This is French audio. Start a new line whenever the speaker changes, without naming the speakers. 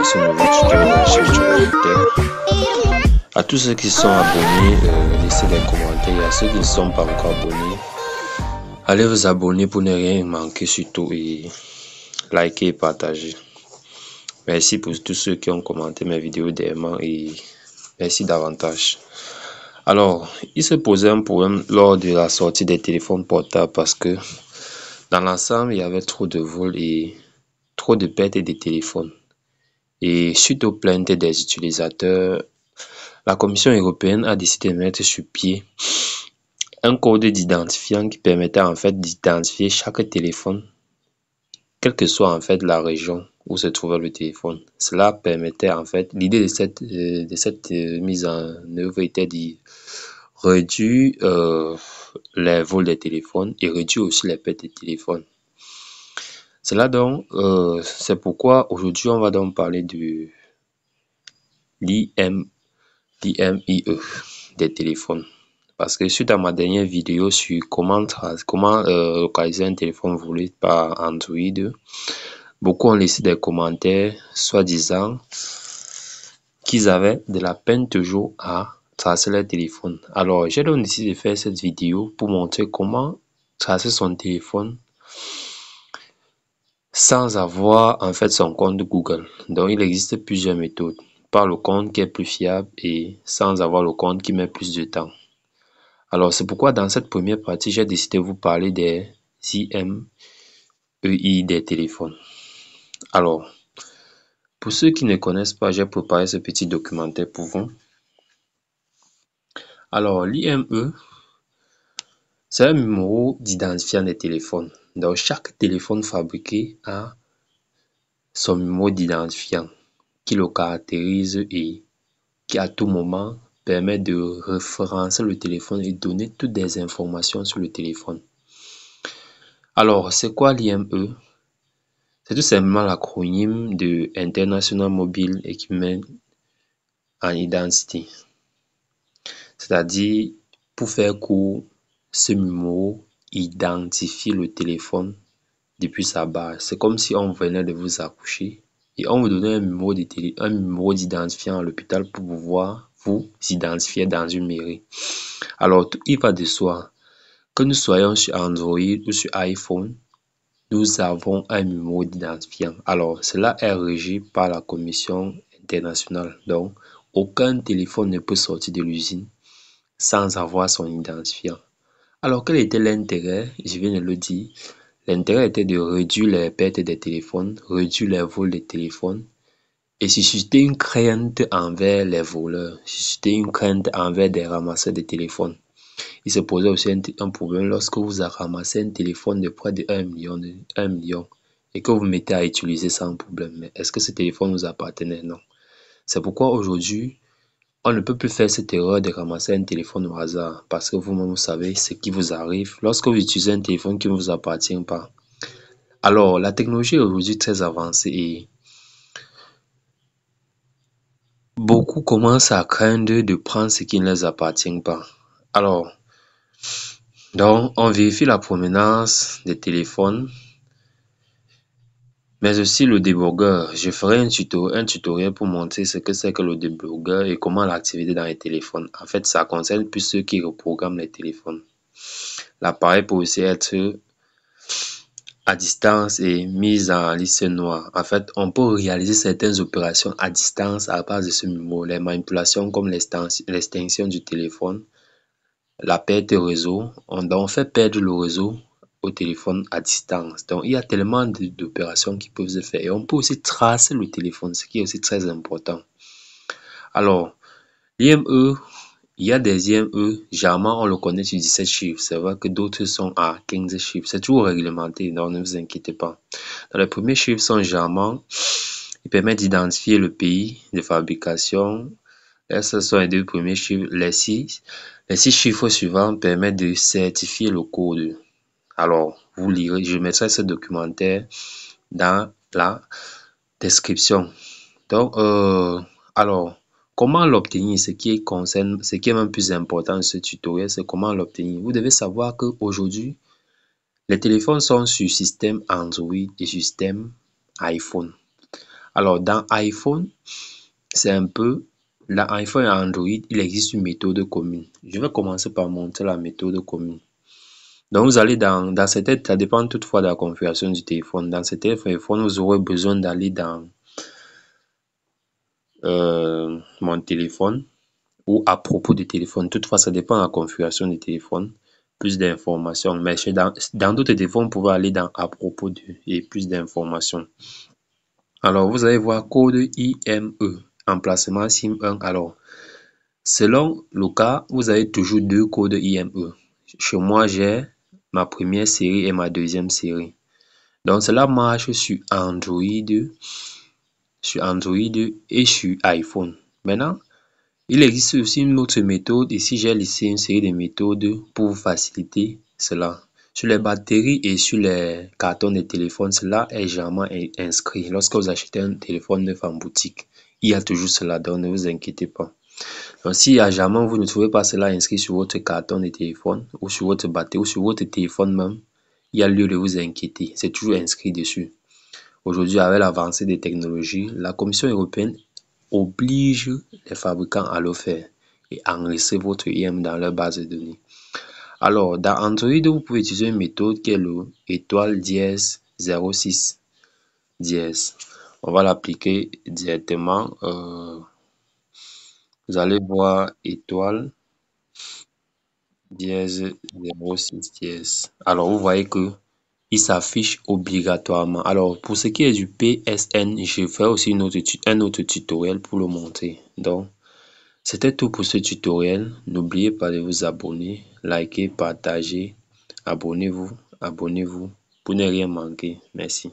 ce nouveau tuto de la chaîne Tutoriel Tech. À tous ceux qui sont abonnés, laissez des commentaires. À ceux qui ne sont pas encore abonnés, allez vous abonner pour ne rien manquer surtout et liker et partager. Merci pour tous ceux qui ont commenté mes vidéos dernièrement et merci davantage. Alors, il se posait un problème lors de la sortie des téléphones portables parce que dans l'ensemble, il y avait trop de vols et trop de pertes des téléphones. Et suite aux plaintes des utilisateurs, la Commission européenne a décidé de mettre sur pied un code d'identifiant qui permettait en fait d'identifier chaque téléphone, quelle que soit en fait la région où se trouvait le téléphone. Cela permettait en fait, l'idée de cette mise en œuvre était de réduire les vols des téléphones et réduire aussi les pertes des téléphones. Cela donc, c'est pourquoi aujourd'hui on va donc parler de l'IMIE des téléphones. Parce que suite à ma dernière vidéo sur comment localiser un téléphone volé par Android, beaucoup ont laissé des commentaires soi-disant qu'ils avaient de la peine toujours à tracer leur téléphone. Alors j'ai donc décidé de faire cette vidéo pour montrer comment tracer son téléphone sans avoir en fait son compte Google. Donc il existe plusieurs méthodes. Par le compte qui est plus fiable et sans avoir le compte qui met plus de temps. Alors c'est pourquoi dans cette première partie, j'ai décidé de vous parler des IMEI des téléphones. Alors, pour ceux qui ne connaissent pas, j'ai préparé ce petit documentaire pour vous. Alors, l'IME, c'est un numéro d'identifiant des téléphones. Donc, chaque téléphone fabriqué a son numéro d'identifiant qui le caractérise et qui à tout moment permet de référencer le téléphone et donner toutes des informations sur le téléphone. Alors, c'est quoi l'IME? C'est tout simplement l'acronyme de International Mobile Equipment and Identity. C'est-à-dire, pour faire court, ce numéro identifie le téléphone depuis sa base. C'est comme si on venait de vous accoucher et on vous donnait un numéro d'identifiant à l'hôpital pour pouvoir vous identifier dans une mairie. Alors, il va de soi que nous soyons sur Android ou sur iPhone, nous avons un numéro d'identifiant. Alors, cela est régi par la Commission internationale. Donc, aucun téléphone ne peut sortir de l'usine sans avoir son identifiant. Alors, quel était l'intérêt? Je viens de le dire. L'intérêt était de réduire les pertes des téléphones, réduire les vols des téléphones et susciter une crainte envers les voleurs, susciter une crainte envers des ramasseurs de téléphones. Il se posait aussi un problème lorsque vous ramassez un téléphone de près de 1 million et que vous mettez à utiliser sans problème. Mais est-ce que ce téléphone vous appartenait? Non. C'est pourquoi aujourd'hui, on ne peut plus faire cette erreur de ramasser un téléphone au hasard parce que vous-même vous savez ce qui vous arrive lorsque vous utilisez un téléphone qui ne vous appartient pas. Alors, la technologie est aujourd'hui très avancée et beaucoup commencent à craindre de prendre ce qui ne les appartient pas. Alors, donc, on vérifie la provenance des téléphones, mais aussi le débogueur. Je ferai un tutoriel pour montrer ce que c'est que le débogueur et comment l'activer dans les téléphones. En fait, ça concerne plus ceux qui reprogramment les téléphones. L'appareil peut aussi être à distance et mis en liste noire. En fait, on peut réaliser certaines opérations à distance à base de ce numéro. Les manipulations comme l'extinction du téléphone, la perte de réseau, on fait perdre le réseau au téléphone à distance. Donc, il y a tellement d'opérations qui peuvent se faire. Et on peut aussi tracer le téléphone, ce qui est aussi très important. Alors, l'IME, il y a des IME, généralement on le connaît sur 17 chiffres. C'est vrai que d'autres sont à 15 chiffres. C'est toujours réglementé, donc ne vous inquiétez pas. Dans les premiers chiffres sont généralement, ils permettent d'identifier le pays de fabrication. Là, ce sont les deux premiers chiffres. Les six chiffres suivants permettent de certifier le code. Alors, vous lirez, je mettrai ce documentaire dans la description. Donc, alors, comment l'obtenir? Ce qui est même plus important de ce tutoriel, c'est comment l'obtenir. Vous devez savoir qu'aujourd'hui, les téléphones sont sur système Android et système iPhone. Alors, dans iPhone, c'est un peu... Dans iPhone et Android, il existe une méthode commune. Je vais commencer par montrer la méthode commune. Donc, vous allez dans certains... Ça dépend toutefois de la configuration du téléphone. Dans certains téléphones, vous aurez besoin d'aller dans mon téléphone ou à propos du téléphone. Toutefois, ça dépend de la configuration du téléphone. Plus d'informations. Mais dans d'autres téléphones, vous pouvez aller dans à propos de et plus d'informations. Alors, vous allez voir code IME, emplacement SIM1. Alors, selon le cas, vous avez toujours deux codes IME. Chez moi, j'ai ma première série et ma deuxième série. Donc, cela marche sur Android et sur iPhone. Maintenant, il existe aussi une autre méthode. Ici, j'ai laissé une série de méthodes pour vous faciliter cela. Sur les batteries et sur les cartons de téléphone, cela est généralement inscrit. Lorsque vous achetez un téléphone neuf en boutique, il y a toujours cela, donc ne vous inquiétez pas. Donc, si à jamais vous ne trouvez pas cela inscrit sur votre carton de téléphone ou sur votre batterie ou sur votre téléphone même, il y a lieu de vous inquiéter. C'est toujours inscrit dessus. Aujourd'hui, avec l'avancée des technologies, la Commission européenne oblige les fabricants à le faire et enregistrer votre IM dans leur base de données. Alors, dans Android, vous pouvez utiliser une méthode qui est le étoile dièse 06 dièse. On va l'appliquer directement. Vous allez voir étoile dièse 06 dièse. Alors, vous voyez que il s'affiche obligatoirement. Alors, pour ce qui est du PSN, je ferai aussi un autre tutoriel pour le montrer. Donc, c'était tout pour ce tutoriel. N'oubliez pas de vous abonner, liker, partager. Abonnez-vous pour ne rien manquer. Merci.